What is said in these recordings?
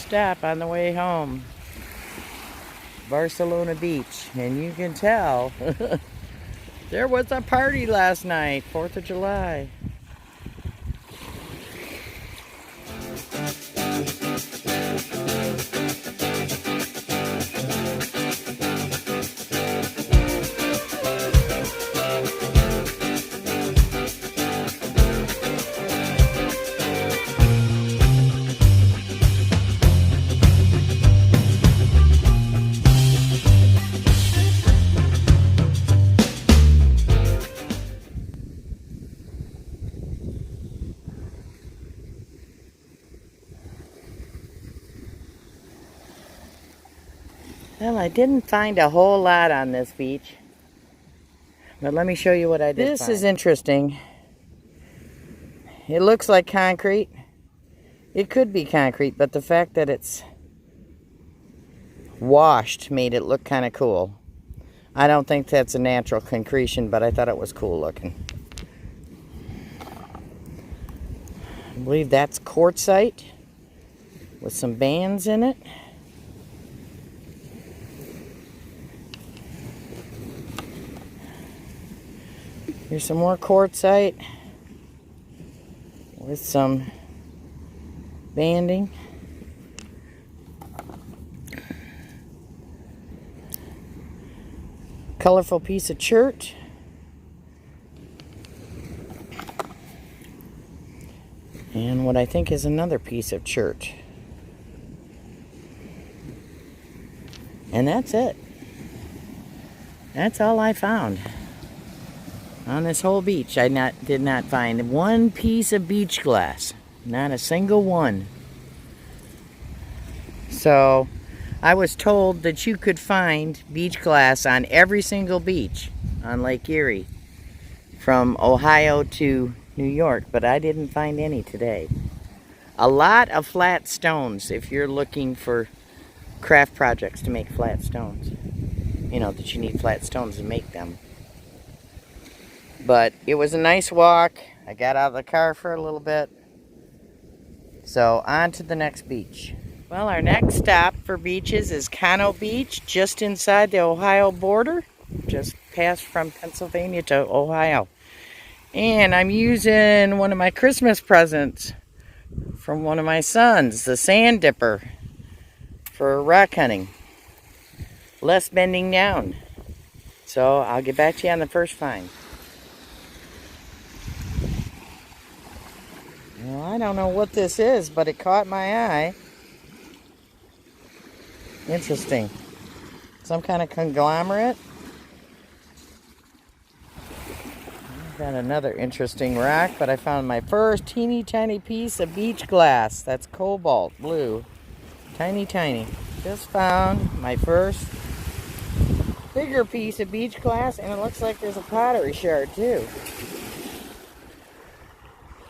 stop on the way home. Barcelona Beach. And you can tell there was a party last night, 4th of July. Well, I didn't find a whole lot on this beach, but let me show you what I did find. This is interesting. It looks like concrete. It could be concrete, but the fact that it's washed made it look kind of cool. I don't think that's a natural concretion, but I thought it was cool looking. I believe that's quartzite with some bands in it. Here's some more quartzite with some banding. Colorful piece of chert. And what I think is another piece of chert. And that's it. That's all I found. On this whole beach, I did not find one piece of beach glass. Not a single one. So, I was told that you could find beach glass on every single beach on Lake Erie. From Ohio to New York, but I didn't find any today. A lot of flat stones if you're looking for craft projects to make flat stones. You know, that you need flat stones to make them. But it was a nice walk. I got out of the car for a little bit. So on to the next beach. Well, our next stop for beaches is Cano Beach, just inside the Ohio border. Just passed from Pennsylvania to Ohio. And I'm using one of my Christmas presents from one of my sons, the sand dipper, for rock hunting. Less bending down. So I'll get back to you on the first find. Well, I don't know what this is, but it caught my eye. Interesting. Some kind of conglomerate. I've got another interesting rock, but I found my first teeny tiny piece of beach glass. That's cobalt blue. Tiny, tiny. Just found my first bigger piece of beach glass, and it looks like there's a pottery shard too.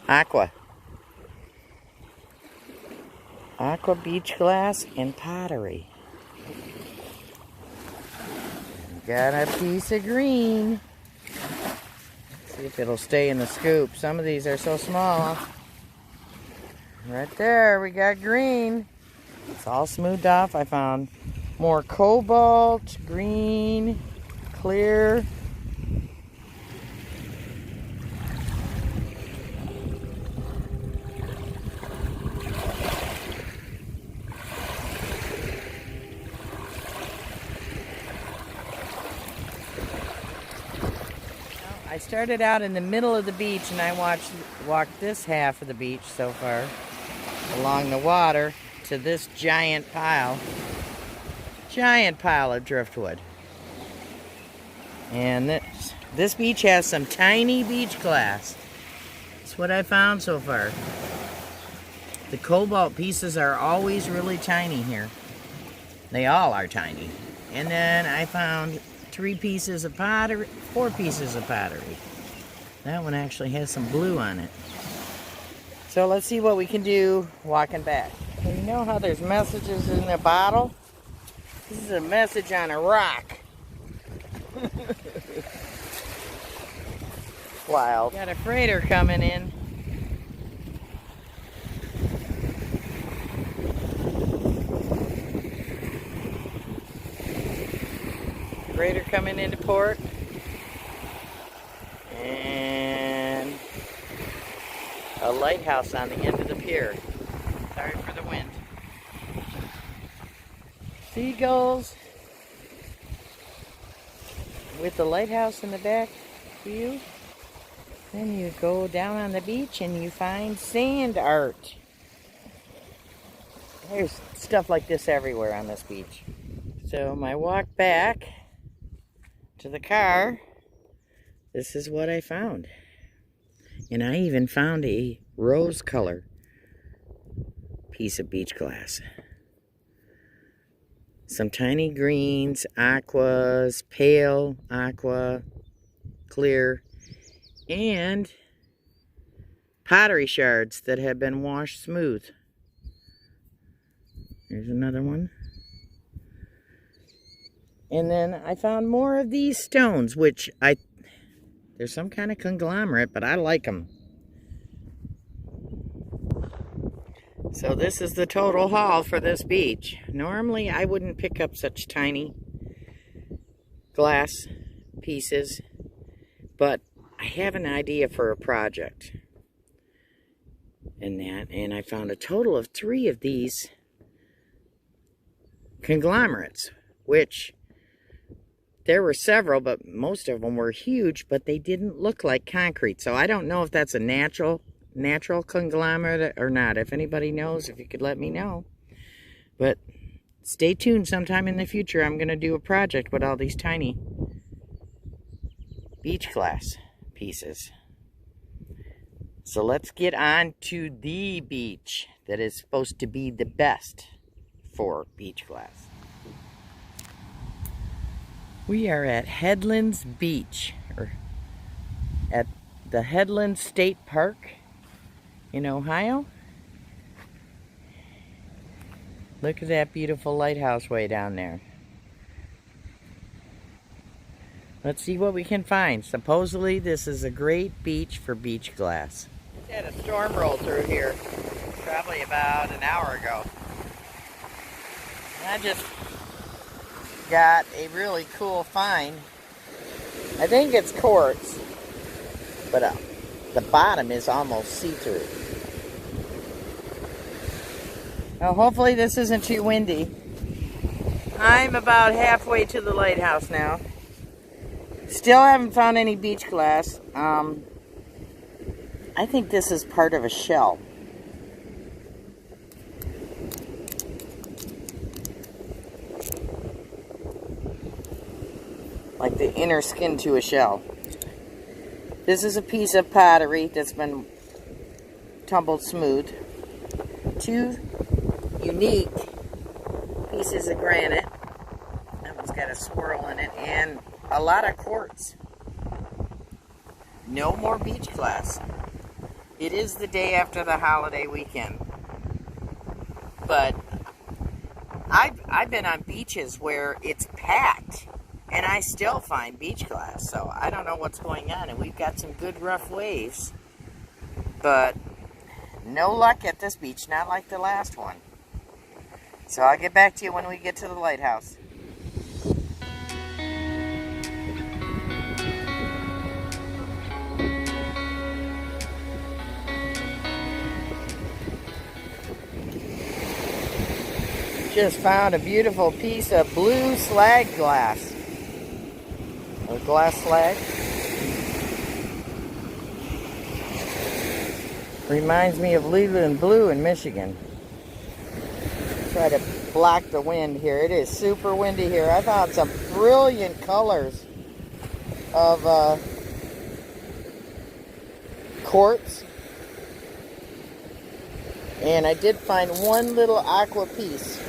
Aqua beach glass and pottery. Got a piece of green. See if it'll stay in the scoop. Some of these are so small. Right there, we got green. It's all smoothed off. I found more cobalt, green, clear. I started out in the middle of the beach and I walked this half of the beach so far along the water to this giant pile of driftwood. And this beach has some tiny beach glass. That's what I found so far. The cobalt pieces are always really tiny here. They all are tiny. And then I found 4 pieces of pottery. That one actually has some blue on it. So let's see what we can do walking back. And you know how there's messages in a bottle? This is a message on a rock. Wild. Got a freighter coming in. freighter coming into port. And a lighthouse on the end of the pier. Sorry for the wind. Seagulls with the lighthouse in the back view. Then you go down on the beach and you find sand art. There's stuff like this everywhere on this beach. So my walk back to the car, this is what I found. And I even found a rose color piece of beach glass. Some tiny greens, aquas, pale, aqua, clear, and pottery shards that have been washed smooth. Here's another one. And then I found more of these stones, which they're some kind of conglomerate, but I like them. So this is the total haul for this beach. Normally I wouldn't pick up such tiny glass pieces, but I have an idea for a project. And I found a total of 3 of these conglomerates, which there were several, but most of them were huge, but they didn't look like concrete. So I don't know if that's a natural conglomerate or not. If anybody knows, if you could let me know. But stay tuned. Sometime in the future I'm going to do a project with all these tiny beach glass pieces. So let's get on to the beach that is supposed to be the best for beach glass. We are at Headlands Beach, or at the Headlands State Park in Ohio. Look at that beautiful lighthouse way down there. Let's see what we can find. Supposedly this is a great beach for beach glass. Just had a storm roll through here probably about an hour ago. And I just got a really cool find. I think it's quartz, but the bottom is almost see-through. Well, hopefully this isn't too windy. I'm about halfway to the lighthouse now. Still haven't found any beach glass. I think this is part of a shell. Like the inner skin to a shell. This is a piece of pottery that's been tumbled smooth. 2 unique pieces of granite. That one's got a swirl in it, and a lot of quartz. No more beach glass. It is the day after the holiday weekend. But I've been on beaches where it's packed and I still find beach glass. So I don't know what's going on, and we've got some good rough waves. But no luck at this beach, not like the last one. So I'll get back to you when we get to the lighthouse. Just found a beautiful piece of blue slag glass. Or glass slag. Reminds me of Leland Blue in Michigan. Try to block the wind here. It is super windy here. I found some brilliant colors of quartz. And I did find one little aqua piece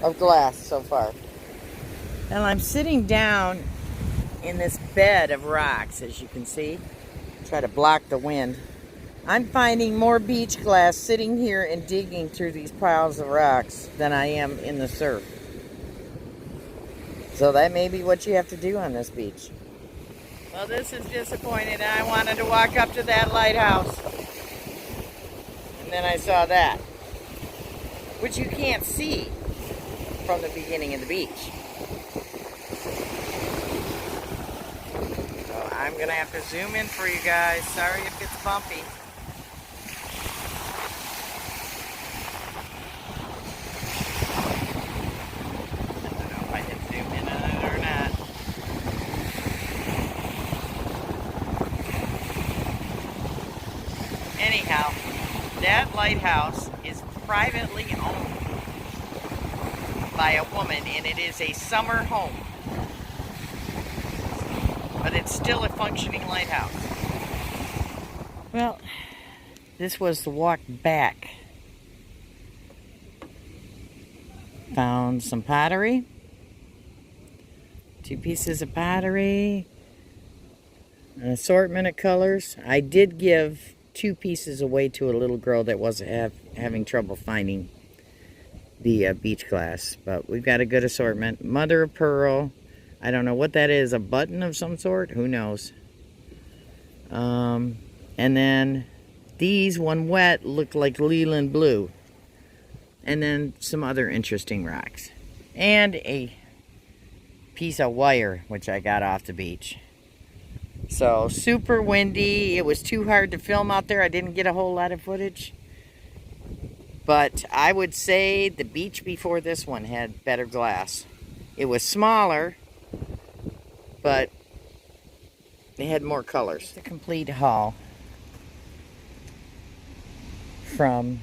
of glass so far. And I'm sitting down in this bed of rocks, as you can see. Try to block the wind. I'm finding more beach glass sitting here and digging through these piles of rocks than I am in the surf. So that may be what you have to do on this beach. Well, this is disappointing. I wanted to walk up to that lighthouse. And then I saw that, which you can't see from the beginning of the beach. gonna have to zoom in for you guys. Sorry if it's bumpy. I don't know if I can zoom in on it or not. Anyhow, that lighthouse is privately owned by a woman, and it is a summer home. But it's still a functioning lighthouse. Well, this was the walk back. Found some pottery. 2 pieces of pottery. An assortment of colors. I did give 2 pieces away to a little girl that was having trouble finding the beach glass. But we've got a good assortment. Mother of pearl. I don't know what that is. A button of some sort? Who knows? And then these, when wet, look like Leland blue. And then some other interesting rocks. And a piece of wire, which I got off the beach. So, super windy. It was too hard to film out there. I didn't get a whole lot of footage. But I would say the beach before this one had better glass. It was smaller, but they had more colors. The complete haul from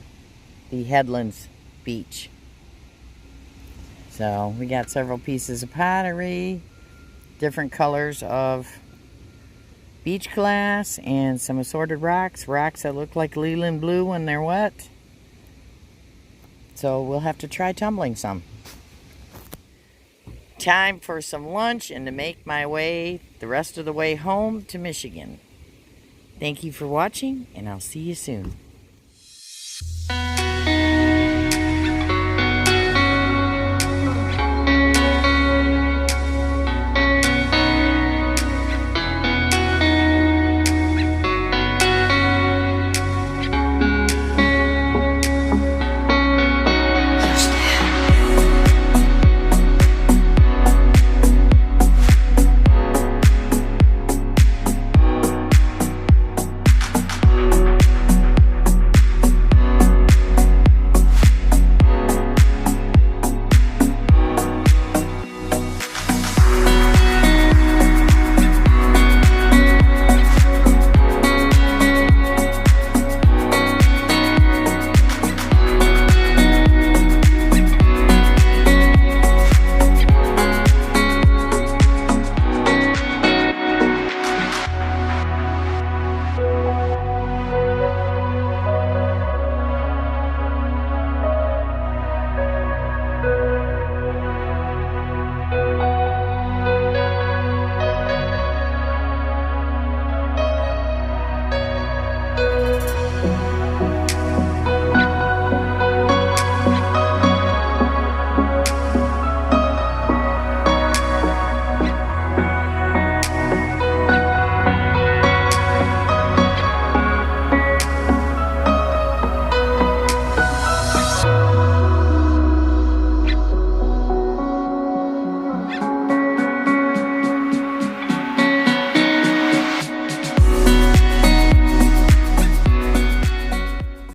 the Headlands Beach. So we got several pieces of pottery, different colors of beach glass, and some assorted rocks. Rocks that look like Leland blue when they're wet. So we'll have to try tumbling some. Time for some lunch and to make my way the rest of the way home to Michigan. Thank you for watching, and I'll see you soon.